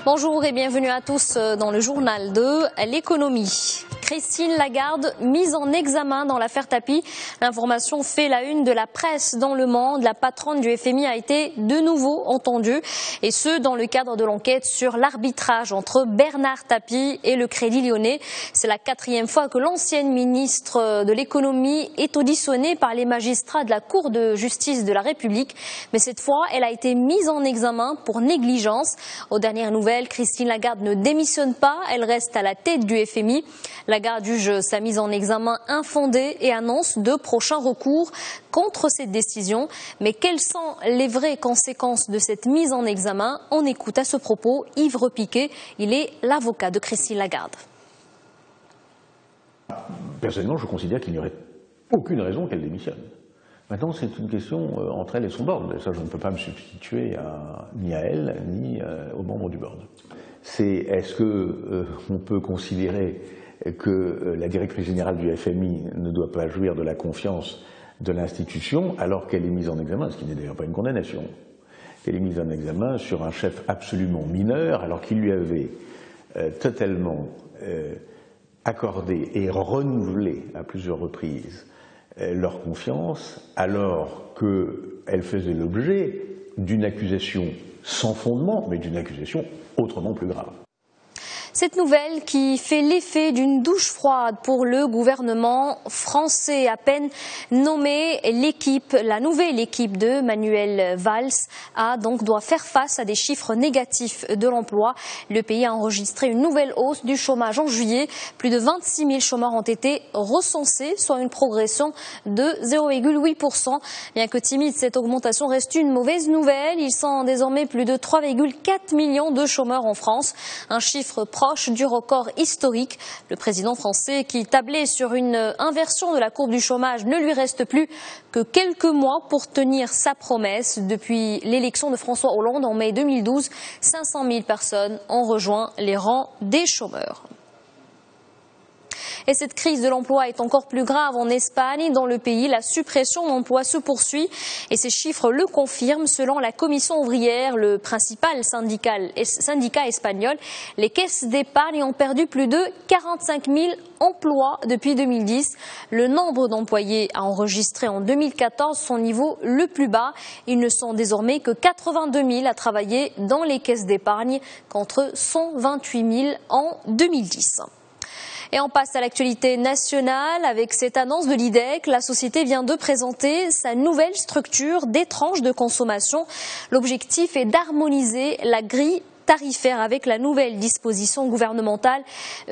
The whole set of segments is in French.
Bonjour et bienvenue à tous dans le journal de l'économie. Christine Lagarde, mise en examen dans l'affaire Tapie. L'information fait la une de la presse dans Le Monde. La patronne du FMI a été de nouveau entendue, et ce dans le cadre de l'enquête sur l'arbitrage entre Bernard Tapie et le Crédit Lyonnais. C'est la 4e fois que l'ancienne ministre de l'économie est auditionnée par les magistrats de la Cour de justice de la République. Mais cette fois, elle a été mise en examen pour négligence. Aux dernières nouvelles, Christine Lagarde ne démissionne pas, elle reste à la tête du FMI. Lagarde juge sa mise en examen infondée et annonce de prochains recours contre cette décision. Mais quelles sont les vraies conséquences de cette mise en examen? On écoute à ce propos Yves Repiquet, il est l'avocat de Christine Lagarde. Personnellement, je considère qu'il n'y aurait aucune raison qu'elle démissionne. Maintenant, c'est une question entre elle et son board. Et ça, je ne peux pas me substituer ni à elle, ni aux membres du board. Est-ce qu'on peut considérer que la directrice générale du FMI ne doit pas jouir de la confiance de l'institution alors qu'elle est mise en examen, ce qui n'est d'ailleurs pas une condamnation, qu'elle est mise en examen sur un chef absolument mineur alors qu'il lui avait totalement accordé et renouvelé à plusieurs reprises leur confiance, alors qu'elle faisait l'objet d'une accusation sans fondement, mais d'une accusation autrement plus grave. Cette nouvelle qui fait l'effet d'une douche froide pour le gouvernement français. À peine nommée, la nouvelle équipe de Manuel Valls doit faire face à des chiffres négatifs de l'emploi. Le pays a enregistré une nouvelle hausse du chômage en juillet. Plus de 26 000 chômeurs ont été recensés, soit une progression de 0,8%. Bien que timide, cette augmentation reste une mauvaise nouvelle. Ils sont désormais plus de 3,4 millions de chômeurs en France. Un chiffre proche du record historique. Le président français, qui tablait sur une inversion de la courbe du chômage, ne lui reste plus que quelques mois pour tenir sa promesse. Depuis l'élection de François Hollande en mai 2012, 500 000 personnes ont rejoint les rangs des chômeurs. Et cette crise de l'emploi est encore plus grave en Espagne. Dans le pays, la suppression d'emplois se poursuit et ces chiffres le confirment. Selon la Commission ouvrière, le principal syndicat espagnol, les caisses d'épargne ont perdu plus de 45 000 emplois depuis 2010. Le nombre d'employés a enregistré en 2014 son niveau le plus bas. Ils ne sont désormais que 82 000 à travailler dans les caisses d'épargne contre 128 000 en 2010. Et on passe à l'actualité nationale avec cette annonce de l'IDEC. La société vient de présenter sa nouvelle structure des tranches de consommation. L'objectif est d'harmoniser la grille tarifaire avec la nouvelle disposition gouvernementale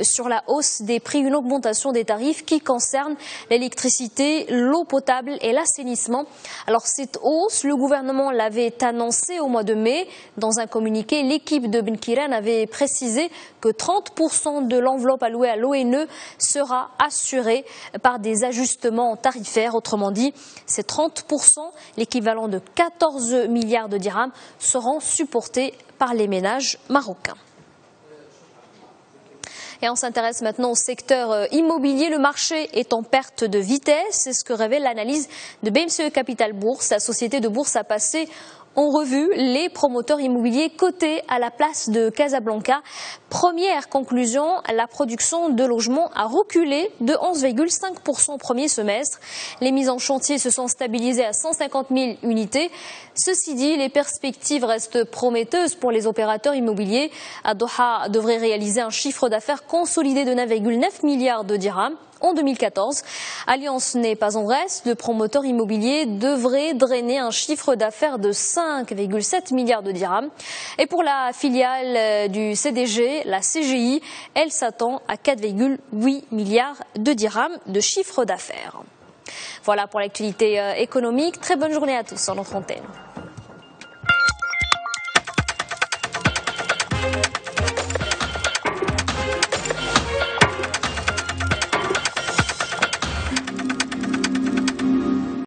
sur la hausse des prix, une augmentation des tarifs qui concerne l'électricité, l'eau potable et l'assainissement. Alors cette hausse, le gouvernement l'avait annoncée au mois de mai. Dans un communiqué, l'équipe de Benkiran avait précisé que 30% de l'enveloppe allouée à l'ONE sera assurée par des ajustements tarifaires. Autrement dit, ces 30%, l'équivalent de 14 milliards de dirhams, seront supportés par les ménages marocains. Et on s'intéresse maintenant au secteur immobilier. Le marché est en perte de vitesse. C'est ce que révèle l'analyse de BMCE Capital Bourse. La société de bourse a passé en revue les promoteurs immobiliers cotés à la place de Casablanca. Première conclusion, la production de logements a reculé de 11,5% au premier semestre. Les mises en chantier se sont stabilisées à 150 000 unités. Ceci dit, les perspectives restent prometteuses pour les opérateurs immobiliers. Doha devrait réaliser un chiffre d'affaires consolidé de 9,9 milliards de dirhams en 2014. Alliance n'est pas en reste. Le promoteur immobilier devrait drainer un chiffre d'affaires de 5,7 milliards de dirhams. Et pour la filiale du CDG, la CGI, elle s'attend à 4,8 milliards de dirhams de chiffre d'affaires. Voilà pour l'actualité économique. Très bonne journée à tous sur notre antenne.